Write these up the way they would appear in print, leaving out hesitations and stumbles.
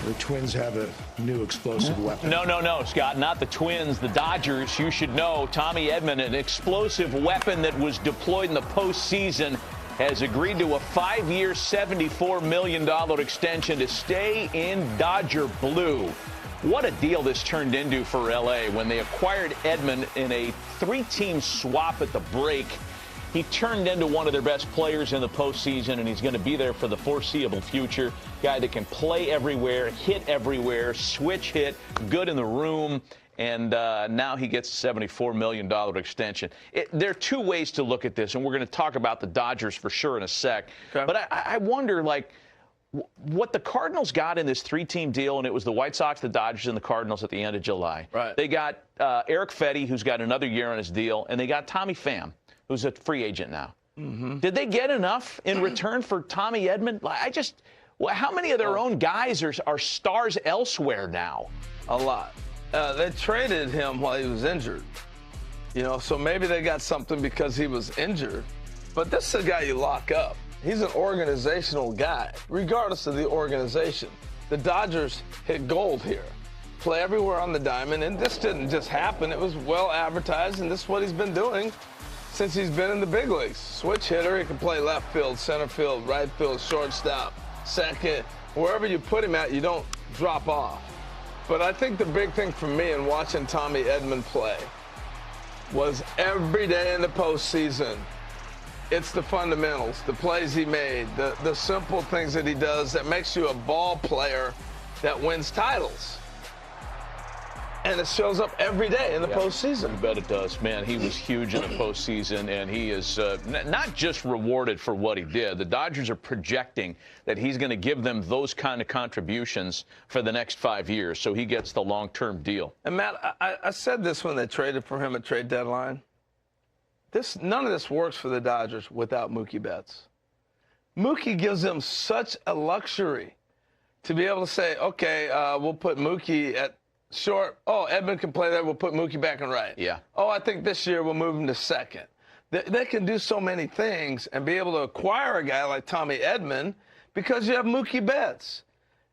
The Twins have a new explosive weapon. No, Scott, not the Twins, the Dodgers. You should know Tommy Edman, an explosive weapon that was deployed in the postseason, has agreed to a 5-year, $74 million extension to stay in Dodger blue. What a deal this turned into for L.A. when they acquired Edman in a 3-team swap at the break. He turned into one of their best players in the postseason, and he's going to be there for the foreseeable future. Guy that can play everywhere, hit everywhere, switch hit, good in the room, and now he gets a $74 million extension. There are two ways to look at this, and we're going to talk about the Dodgers for sure in a sec. Okay. But I wonder, like, what the Cardinals got in this 3-team deal, and it was the White Sox, the Dodgers, and the Cardinals at the end of July. Right. They got Eric Fetty, who's got another year on his deal, and they got Tommy Pham, who's a free agent now. Mm-hmm. Did they get enough in return for Tommy Edman? How many of their own guys are stars elsewhere now? A lot. They traded him while he was injured. You know, so maybe they got something because he was injured. But this is a guy you lock up. He's an organizational guy, regardless of the organization. The Dodgers hit gold here. Play everywhere on the diamond, and this didn't just happen. It was well advertised, and this is what he's been doing since he's been in the big leagues. Switch hitter, he can play left field, center field, right field, shortstop, second. Wherever you put him at, you don't drop off. But I think the big thing for me in watching Tommy Edman play was every day in the postseason, it's the fundamentals, the plays he made, the simple things that he does that makes you a ball player that wins titles. And it shows up every day in the postseason. You bet it does, man. He was huge in the postseason, and he is not just rewarded for what he did. The Dodgers are projecting that he's going to give them those kind of contributions for the next 5 years, so he gets the long-term deal. And, Matt, I said this when they traded for him at trade deadline. None of this works for the Dodgers without Mookie Betts. Mookie gives them such a luxury to be able to say, okay, we'll put Mookie at short. Oh, Edman can play there. We'll put Mookie back in right. Yeah. Oh, I think this year we'll move him to second. They can do so many things and be able to acquire a guy like Tommy Edman because you have Mookie Betts.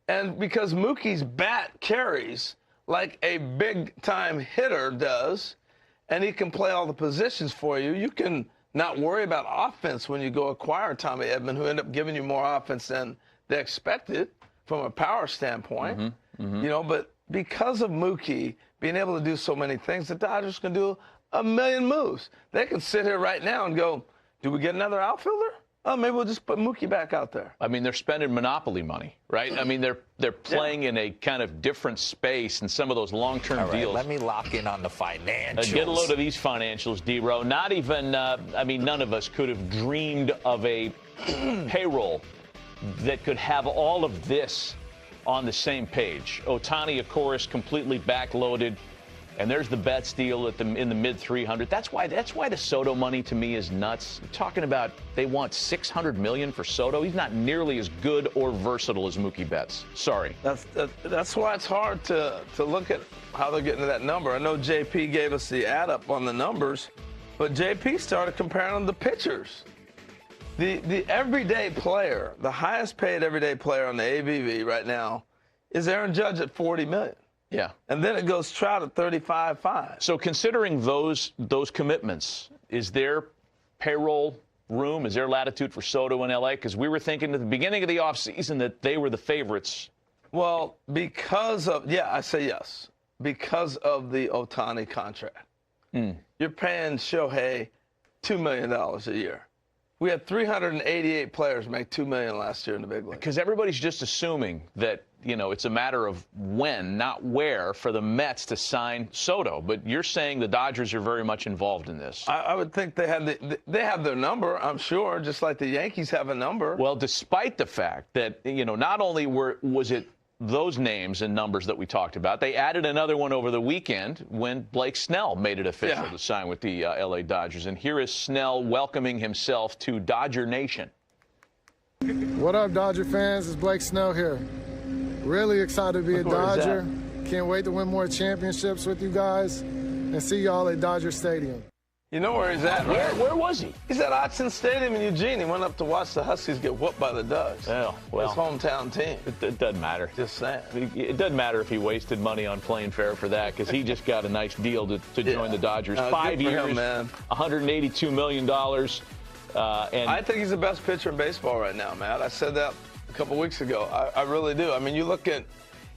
And because Mookie's bat carries like a big-time hitter does, and he can play all the positions for you, you can not worry about offense when you go acquire Tommy Edman, who end up giving you more offense than they expected from a power standpoint. Mm-hmm. Mm-hmm. You know, but because of Mookie being able to do so many things, the Dodgers can do a million moves. They can sit here right now and go, do we get another outfielder? Oh, maybe we'll just put Mookie back out there. I mean, they're spending monopoly money, right? I mean, they're playing in a kind of different space in some of those long-term deals. Let me lock in on the financials. Get a load of these financials, D-Row. Not even, I mean, none of us could have dreamed of a payroll that could have all of this on the same page. Ohtani, of course, completely backloaded. And there's the Betts deal in the mid-300. That's why the Soto money to me is nuts. You're talking about they want $600 million for Soto. He's not nearly as good or versatile as Mookie Betts. Sorry. That's why it's hard to look at how they're getting to that number. I know JP gave us the add up on the numbers, but JP started comparing them to pitchers. The everyday player, the highest paid everyday player on the ABV right now is Aaron Judge at $40 million. Yeah. And then it goes Trout at 35.5. So considering those commitments, is there payroll room? Is there latitude for Soto in L.A.? Because we were thinking at the beginning of the offseason that they were the favorites. Well, because of, I say yes, because of the Ohtani contract. You're paying Shohei $2 million a year. We had 388 players make $2 million last year in the big league. Because everybody's just assuming that, you know, it's a matter of when, not where, for the Mets to sign Soto. But you're saying the Dodgers are very much involved in this. I would think they have their number, I'm sure, just like the Yankees have a number. Well, despite the fact that, you know, not only was it those names and numbers that we talked about, they added another one over the weekend when Blake Snell made it official to sign with the L.A. Dodgers. And here is Snell welcoming himself to Dodger Nation. What up, Dodger fans? It's Blake Snell here. Really excited to be a Dodger. Can't wait to win more championships with you guys and see y'all at Dodger Stadium. You know where he's at, right? Where was he? He's at Autzen Stadium in Eugene. He went up to watch the Huskies get whooped by the Ducks. Oh, well. His hometown team. It doesn't matter. Just saying. It doesn't matter if he wasted money on playing fair for that, because he just got a nice deal to join the Dodgers. 5 years, him, man. $182 million. And I think he's the best pitcher in baseball right now, Matt. I said that a couple weeks ago. I really do. I mean, you look at,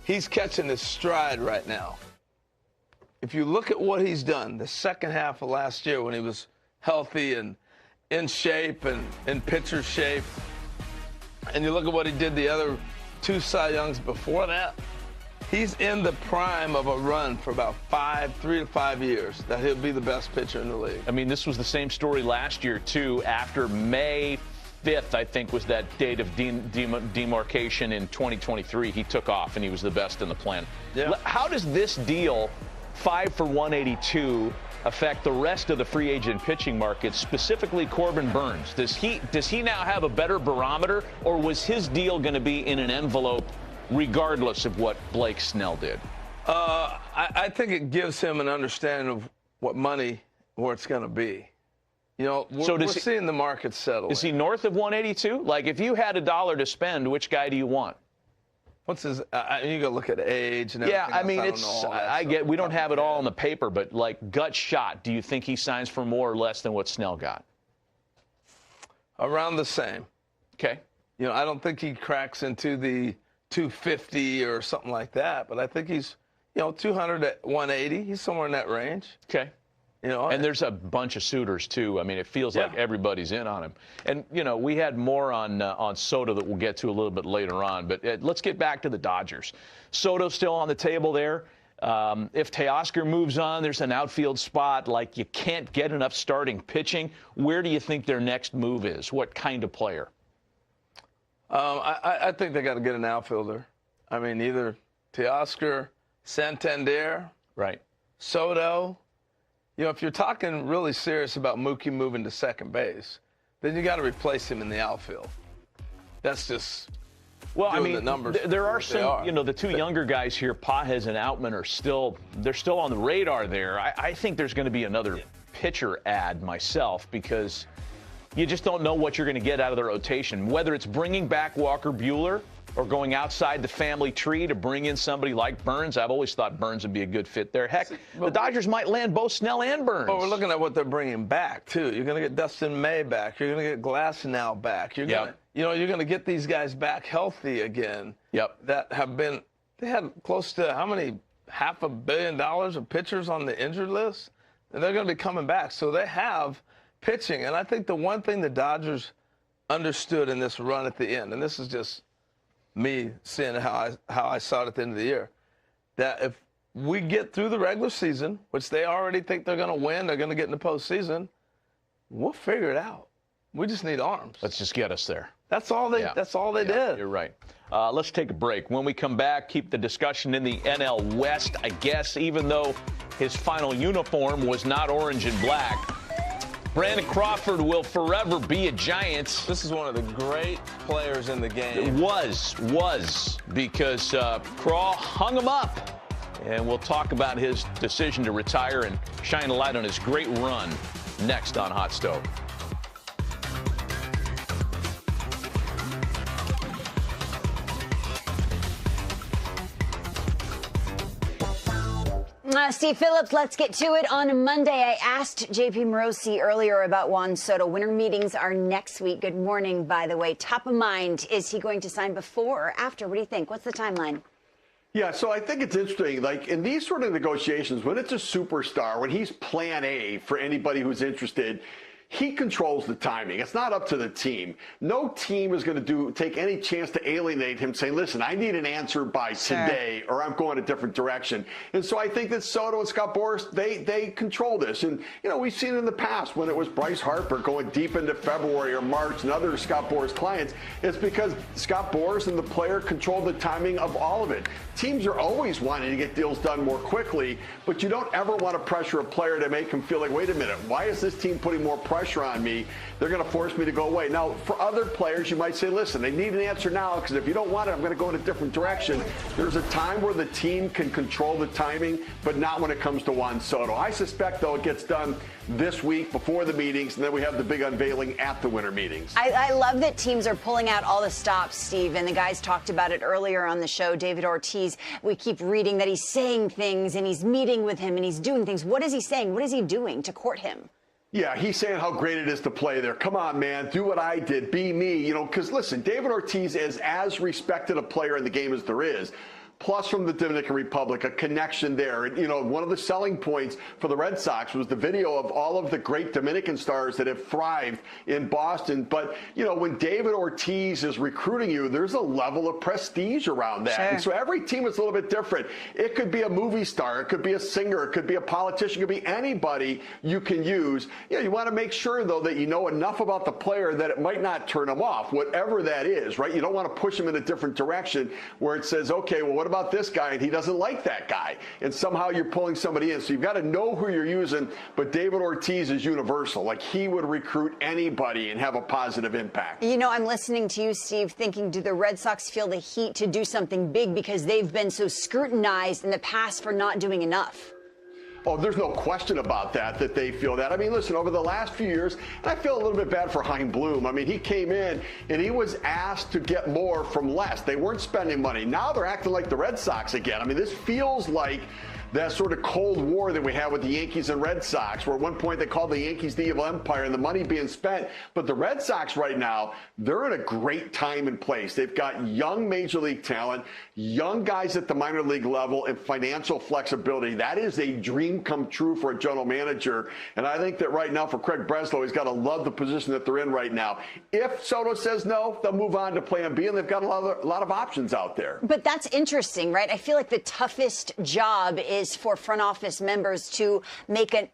he's catching his stride right now. If you look at what he's done the second half of last year when he was healthy and in shape and in pitcher shape, and you look at what he did the other 2 Cy Youngs before that, he's in the prime of a run for about 3 to 5 years that he'll be the best pitcher in the league. I mean, this was the same story last year, too. After May 5th, I think, was that date of demarcation in 2023. He took off, and he was the best in the plan. Yeah. How does this deal, 5 for 182, affect the rest of the free agent pitching market, specifically Corbin Burns? Does he now have a better barometer, or was his deal going to be in an envelope regardless of what Blake Snell did? I think it gives him an understanding of what money, where it's going to be. You know, we're seeing the market settle. Is he north of 182? Like, if you had $1 to spend, which guy do you want? What's his? You got to look at age and everything. Yeah, I mean, else. We don't have it all on the paper, but like gut shot, do you think he signs for more or less than what Snell got? Around the same. Okay. You know, I don't think he cracks into the 250 or something like that, but I think he's, 200 to 180. He's somewhere in that range. Okay. And there's a bunch of suitors, too. I mean, it feels like everybody's in on him. And, we had more on Soto that we'll get to a little bit later on. But let's get back to the Dodgers. Soto's still on the table there. If Teoscar moves on, there's an outfield spot. Like, you can't get enough starting pitching. Where do you think their next move is? What kind of player? I think they got to get an outfielder. I mean, either Teoscar, Santander, right, Soto. If you're talking really serious about Mookie moving to second base, then you got to replace him in the outfield. That's just the numbers. There are some, the 2 younger guys here, Pages and Outman, are still on the radar there. I think there's going to be another pitcher ad myself, because you just don't know what you're going to get out of the rotation, whether it's bringing back Walker Buehler or going outside the family tree to bring in somebody like Burns. I've always thought Burns would be a good fit there. Heck, the Dodgers might land both Snell and Burns. But we're looking at what they're bringing back, too. You're going to get Dustin May back. You're going to get Glasnow back. You're going to get these guys back healthy again. Yep. That have been, they had close to how many, $500 million of pitchers on the injured list? And they're going to be coming back. So they have pitching. And I think the one thing the Dodgers understood in this run at the end, and this is just me seeing how I saw it at the end of the year, that if we get through the regular season, which they already think they're going to win, they're going to get in the postseason, we'll figure it out. We just need arms. Let's just get us there. That's all they did. You're right. Let's take a break. When we come back, keep the discussion in the NL West, I guess, even though his final uniform was not orange and black. Brandon Crawford will forever be a Giant. This is one of the great players in the game. It was, because Craw hung him up. And we'll talk about his decision to retire and shine a light on his great run next on Hot Stove. Steve Phillips, let's get to it. On Monday, I asked JP Morosi earlier about Juan Soto. Winter meetings are next week. Good morning, by the way. Top of mind, is he going to sign before or after? What do you think? What's the timeline? Yeah, so I think it's interesting. Like, in these sort of negotiations, when it's a superstar, when he's plan A for anybody who's interested, he controls the timing. It's not up to the team. No team is going to take any chance to alienate him, saying, listen, I need an answer by today, or I'm going a different direction. And so I think that Soto and Scott Boras, they control this. And, we've seen it in the past when it was Bryce Harper going deep into February or March and other Scott Boras clients. It's because Scott Boras and the player control the timing of all of it. Teams are always wanting to get deals done more quickly, but you don't ever want to pressure a player to make him feel like, wait a minute, why is this team putting more pressure pressure on me, they're going to force me to go away. Now, for other players, you might say, listen, they need an answer now because if you don't want it, I'm going to go in a different direction. There's a time where the team can control the timing, but not when it comes to Juan Soto. I suspect, though, it gets done this week before the meetings, and then we have the big unveiling at the winter meetings. I love that teams are pulling out all the stops, Steve, and the guys talked about it earlier on the show. David Ortiz, we keep reading that he's saying things and he's meeting with him and he's doing things. What is he saying? What is he doing to court him? Yeah, he's saying how great it is to play there. Come on, man, do what I did, be me. You know, because listen, David Ortiz is as respected a player in the game as there is. Plus, from the Dominican Republic, a connection there. And, you know, one of the selling points for the Red Sox was the video of all of the great Dominican stars that have thrived in Boston. But, you know, when David Ortiz is recruiting you, there's a level of prestige around that. Sure. And so every team is a little bit different. It could be a movie star. It could be a singer. It could be a politician. It could be anybody you can use. You know, you want to make sure, though, that you know enough about the player that it might not turn him off, whatever that is, right? You don't want to push him in a different direction where it says, okay, well, what about this guy and he doesn't like that guy, and somehow you're pulling somebody in. So you've got to know who you're using, but David Ortiz is universal. Like, he would recruit anybody and have a positive impact. You know, I'm listening to you, Steve, thinking, do the Red Sox feel the heat to do something big because they've been so scrutinized in the past for not doing enough? Oh, there's no question about that they feel that. I mean, listen, over the last few years, and I feel a little bit bad for Chaim Bloom. I mean, he came in and he was asked to get more from less. They weren't spending money. Now they're acting like the Red Sox again. I mean, this feels like that sort of Cold War that we have with the Yankees and Red Sox, where at one point they called the Yankees the evil empire and the money being spent. But the Red Sox right now, they're in a great time and place. They've got young major league talent, young guys at the minor league level, and financial flexibility. That is a dream come true for a general manager. And I think that right now for Craig Breslow, he's got to love the position that they're in right now. If Soto says no, they'll move on to plan B, and they've got a lot of options out there. But that's interesting, right? I feel like the toughest job is for front office members to make an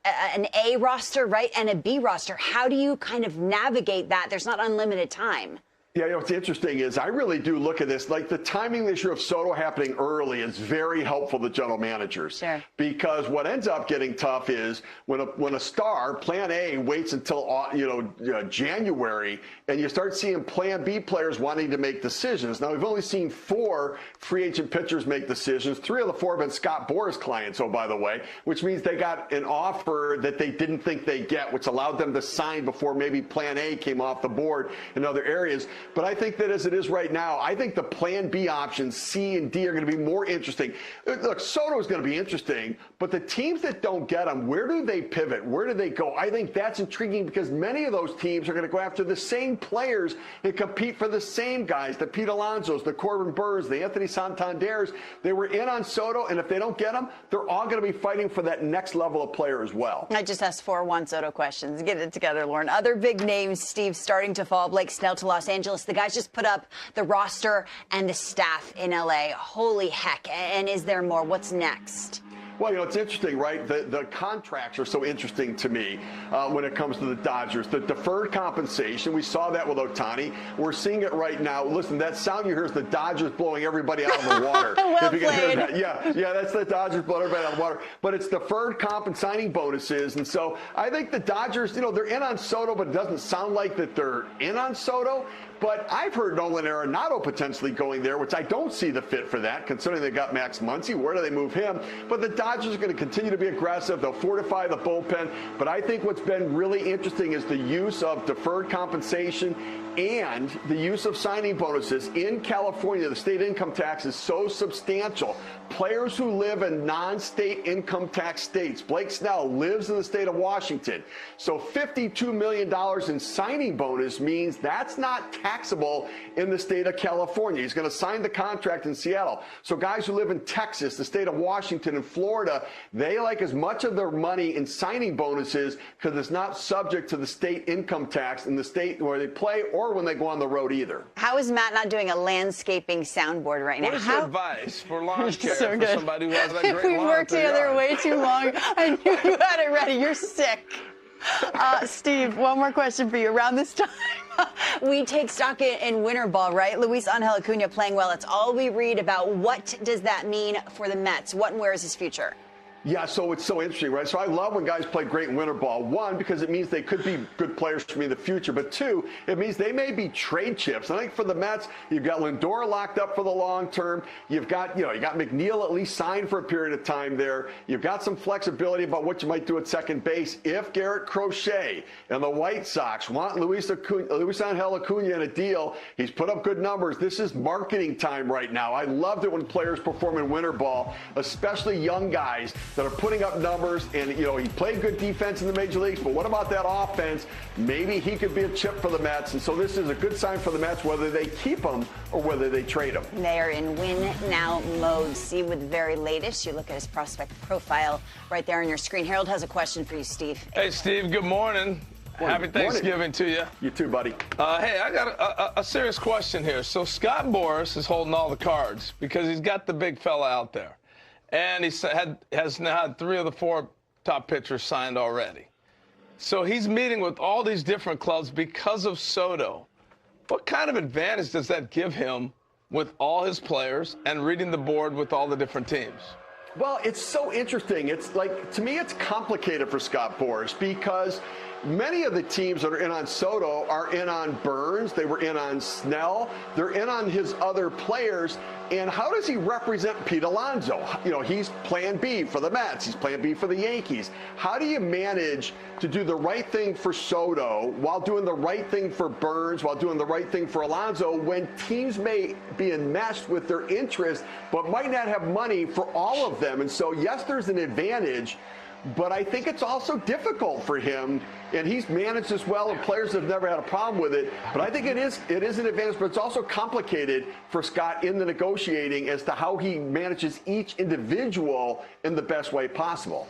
A roster, right, and a B roster. How do you kind of navigate that? There's not unlimited time. Yeah, you know, what's interesting is I really do look at this, like the timing this year of Soto happening early is very helpful to general managers. Sure. Because what ends up getting tough is when a star, plan A, waits until, January, and you start seeing plan B players wanting to make decisions. Now, we've only seen 4 free agent pitchers make decisions. 3 of the 4 have been Scott Boras clients, oh, by the way, which means they got an offer that they didn't think they'd get, which allowed them to sign before maybe plan A came off the board in other areas. But I think that as it is right now, I think the plan B options, C and D, are going to be more interesting. Look, Soto is going to be interesting, but the teams that don't get him, where do they pivot? Where do they go? I think that's intriguing because many of those teams are going to go after the same players and compete for the same guys, the Pete Alonsos, the Corbin Burrs, the Anthony Santanders. They were in on Soto, and if they don't get him, they're all going to be fighting for that next level of player as well. I just asked 4 Juan Soto questions. Get it together, Lauren. Other big names, Steve, starting to fall. Blake Snell to Los Angeles. The guys just put up the roster and the staff in L.A. Holy heck. And is there more? What's next? Well, you know, it's interesting, right? The contracts are so interesting to me when it comes to the Dodgers. The deferred compensation, we saw that with Ohtani. We're seeing it right now. Listen, that sound you hear is the Dodgers blowing everybody out of the water. Well if you can hear played. that. Yeah, that's the Dodgers blowing everybody out of the water. But it's deferred comp and signing bonuses. And so I think the Dodgers, you know, they're in on Soto, but it doesn't sound like that they're in on Soto. But I've heard Nolan Arenado potentially going there, which I don't see the fit for that, considering they got Max Muncy. Where do they move him? But the Dodgers are going to continue to be aggressive. They'll fortify the bullpen. But I think what's been really interesting is the use of deferred compensation and the use of signing bonuses. In California, the state income tax is so substantial. Players who live in non-state income tax states, Blake Snell lives in the state of Washington. So $52 million in signing bonus means that's not taxable in the state of California. He's going to sign the contract in Seattle. So guys who live in Texas, the state of Washington, and Florida, they like as much of their money in signing bonuses because it's not subject to the state income tax in the state where they play or when they go on the road either. How is Matt not doing a landscaping soundboard right now? What is your advice for lawn care So for good. somebody who has that great We lawn worked at their together yard? way too long. I knew you had it ready. You're sick. Steve, one more question for you. Around this time, we take stock in winter ball, right? Luis Angel Acuna playing well. It's all we read about. What does that mean for the Mets? What and where is his future? Yeah, so it's so interesting, right? So I love when guys play great winter ball. One, because it means they could be good players for me in the future. But two, it means they may be trade chips. I think for the Mets, you've got Lindor locked up for the long term. You've got, you got McNeil at least signed for a period of time there. You've got some flexibility about what you might do at second base. If Garrett Crochet and the White Sox want Luis Angel Acuna in a deal, he's put up good numbers. This is marketing time right now. I loved it when players perform in winter ball, especially young guys that are putting up numbers. And, he played good defense in the major leagues, but what about that offense? Maybe he could be a chip for the Mets. And so this is a good sign for the Mets, whether they keep him or whether they trade him. They are in win-now mode. See, with the very latest, you look at his prospect profile right there on your screen. Harold has a question for you, Steve. Hey, Steve, good morning. Happy Thanksgiving to you. You too, buddy. Hey, I got a serious question here. So Scott Boras is holding all the cards because he's got the big fella out there. And he has now had 3 of the 4 top pitchers signed already. So he's meeting with all these different clubs because of Soto. What kind of advantage does that give him with all his players and reading the board with all the different teams? Well, it's so interesting. It's like, to me, it's complicated for Scott Boras because many of the teams that are in on Soto are in on Burns. They were in on Snell. They're in on his other players. And how does he represent Pete Alonso? He's plan B for the Mets. He's plan B for the Yankees. How do you manage to do the right thing for Soto while doing the right thing for Burns, while doing the right thing for Alonso, when teams may be enmeshed with their interests but might not have money for all of them? And so, yes, there's an advantage, but I think it's also difficult for him, and he's managed this well, and players have never had a problem with it. But I think it is an advantage, but it's also complicated for Scott in the negotiating as to how he manages each individual in the best way possible.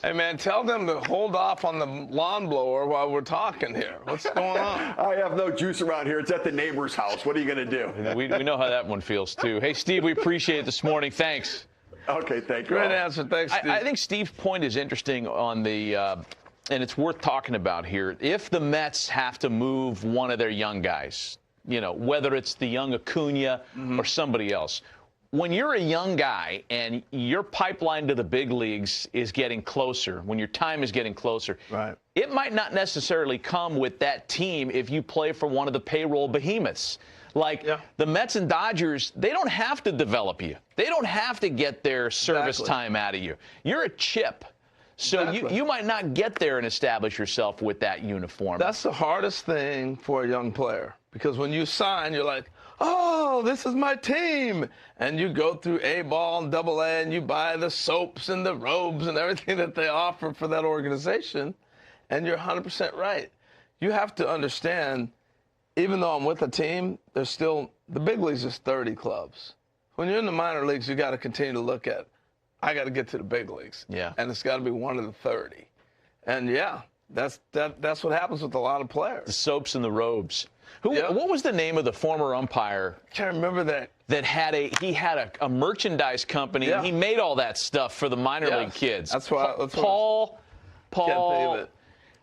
Hey, man, tell them to hold off on the lawn blower while we're talking here. What's going on? I have no juice around here. It's at the neighbor's house. What are you going to do? We know how that one feels, too. Hey, Steve, we appreciate it this morning. Thanks. Okay, thank you. Great answer. Thanks, Steve. I think Steve's point is interesting on the, and it's worth talking about here. If the Mets have to move one of their young guys, whether it's the young Acuna or somebody else, when you're a young guy and your pipeline to the big leagues is getting closer, when your time is getting closer, right, it might not necessarily come with that team if you play for one of the payroll behemoths. Like the Mets and Dodgers, they don't have to develop you. They don't have to get their service time out of you. You're a chip. So you might not get there and establish yourself with that uniform. That's the hardest thing for a young player, because when you sign, you're like, oh, this is my team. And you go through A-ball and AA, and you buy the soaps and the robes and everything that they offer for that organization. And you're 100% right. You have to understand, even though I'm with a team, there's still, the big leagues is 30 clubs. When you're in the minor leagues, you got to continue to look at, I got to get to the big leagues. Yeah. And it's got to be one of the 30. And that's what happens with a lot of players. The soaps and the robes. What was the name of the former umpire? I can't remember that. That had a merchandise company. Yeah. He made all that stuff for the minor league kids. That's why. Paul. Can't think of it.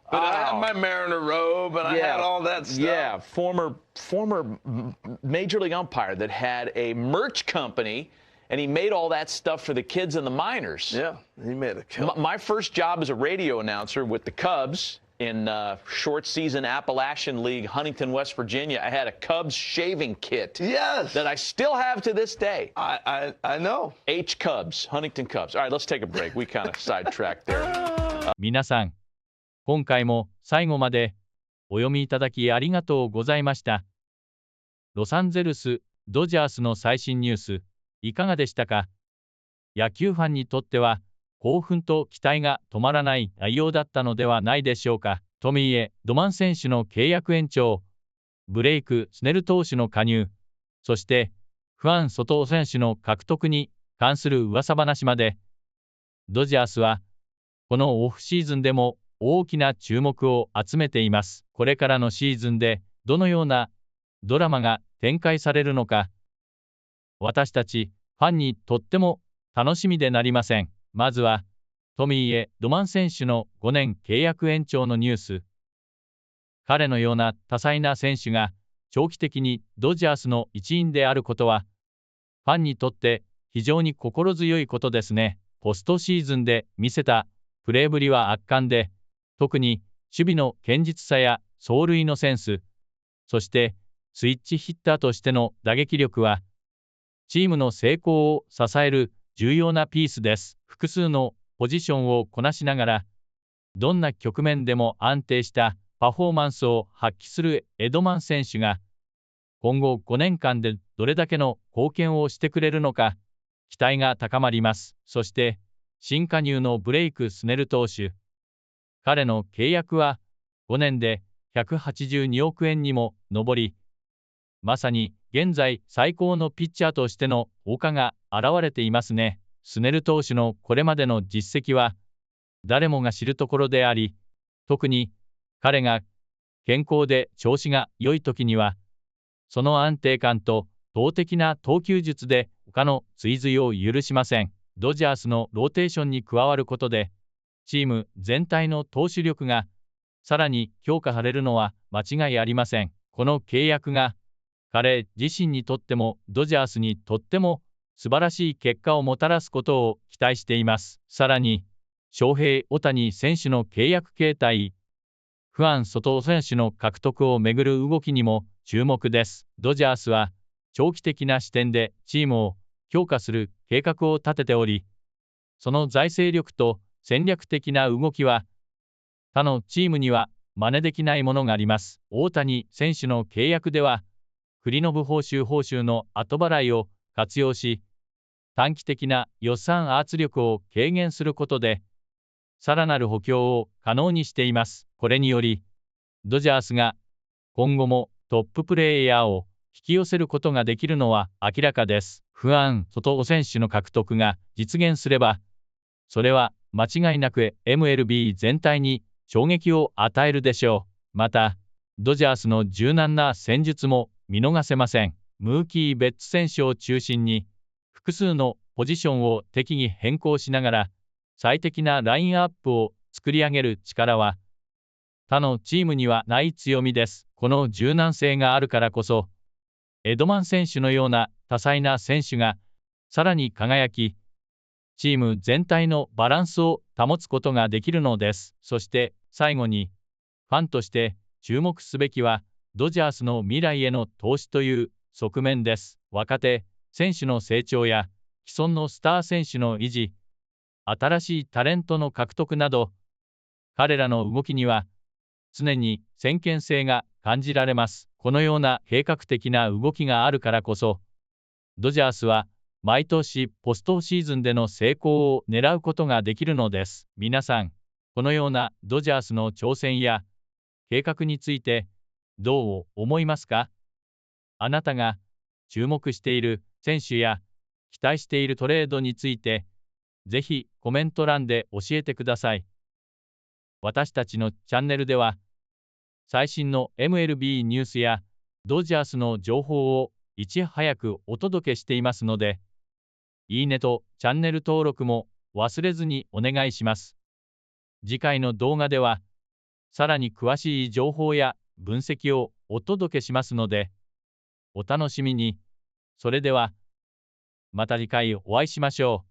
But I had my Mariner robe, and I had all that stuff. Yeah, former major league umpire that had a merch company, and he made all that stuff for the kids in the minors. Yeah, he made a kill. My first job as a radio announcer with the Cubs in short season Appalachian League, Huntington, West Virginia. I had a Cubs shaving kit. Yes. That I still have to this day. I know. H Cubs, Huntington Cubs. All right, let's take a break. We kind of sidetracked there. 皆さん、今回も最後までお読みいただきありがとうございました。ロサンゼルス・ドジャースの最新ニュース、いかがでしたか？野球ファンにとっては興奮と期待が止まらない内容だったのではないでしょうか。トミー・ドマン選手の契約延長、ブレイク・スネル投手の加入、そしてフアン・ソト選手の獲得に関する噂話まで、ドジャースはこのオフシーズンでも大きな注目を集めています。これからのシーズンでどのようなドラマが展開されるのか、私たちファンにとっても楽しみでなりません。まずはトミー・ドマン選手の5年契約延長のニュース。彼のような多彩な選手が長期的にドジャースの一員であることは、ファンにとって非常に心強いことですね。ポストシーズンで見せたプレーぶりは圧巻で、特に守備の堅実さや走塁のセンス、そしてスイッチヒッターとしての打撃力は、チームの成功を支える重要なピースです。複数のポジションをこなしながら、どんな局面でも安定したパフォーマンスを発揮するエドマン選手が、今後5年間でどれだけの貢献をしてくれるのか、期待が高まります。そして、新加入のブレイク・スネル投手。彼の契約は5年で182億円にも上り、まさに現在最高のピッチャーとしての効果が現れていますね。スネル投手のこれまでの実績は誰もが知るところであり、特に彼が健康で調子が良い時には、その安定感と投的な投球術で他の追随を許しません。ドジャースのローテーションに加わることで、チーム全体の投手力がさらに強化されるのは間違いありません。この契約が彼自身にとってもドジャースにとっても素晴らしい結果をもたらすことを期待しています。さらに、翔平・大谷選手の契約形態、フアン・ソト選手の獲得をめぐる動きにも注目です。ドジャースは長期的な視点でチームを強化する計画を立てており、その財政力と戦略的な動きは他のチームには真似できないものがあります。大谷選手の契約では、繰り延ぶ報酬の後払いを活用し、短期的な予算圧力を軽減することで、さらなる補強を可能にしています。これにより、ドジャースが今後もトッププレーヤーを引き寄せることができるのは明らかです。フアン・ソト選手の獲得が実現すれば、それは間違いなく MLB 全体に衝撃を与えるでしょう。また、ドジャースの柔軟な戦術も見逃せません。ムーキー・ベッツ選手を中心に、複数のポジションを適宜変更しながら、最適なラインアップを作り上げる力は、他のチームにはない強みです。この柔軟性があるからこそ、エドマン選手のような多彩な選手がさらに輝き、チーム全体のバランスを保つことができるのです。そして最後に、ファンとして注目すべきは、ドジャースの未来への投資という側面です。若手選手の成長や既存のスター選手の維持、新しいタレントの獲得など、彼らの動きには常に先見性が感じられます。このような計画的な動きがあるからこそ、ドジャースは毎年ポストシーズンでの成功を狙うことができるのです。皆さん、このようなドジャースの挑戦や計画についてどう思いますか？あなたが注目している選手や期待しているトレードについて、ぜひコメント欄で教えてください。私たちのチャンネルでは、最新の MLB ニュースやドジャースの情報をいち早くお届けしていますので、いいねとチャンネル登録も忘れずにお願いします。次回の動画では、さらに詳しい情報や分析をお届けしますので、お楽しみに。それでは、また次回お会いしましょう。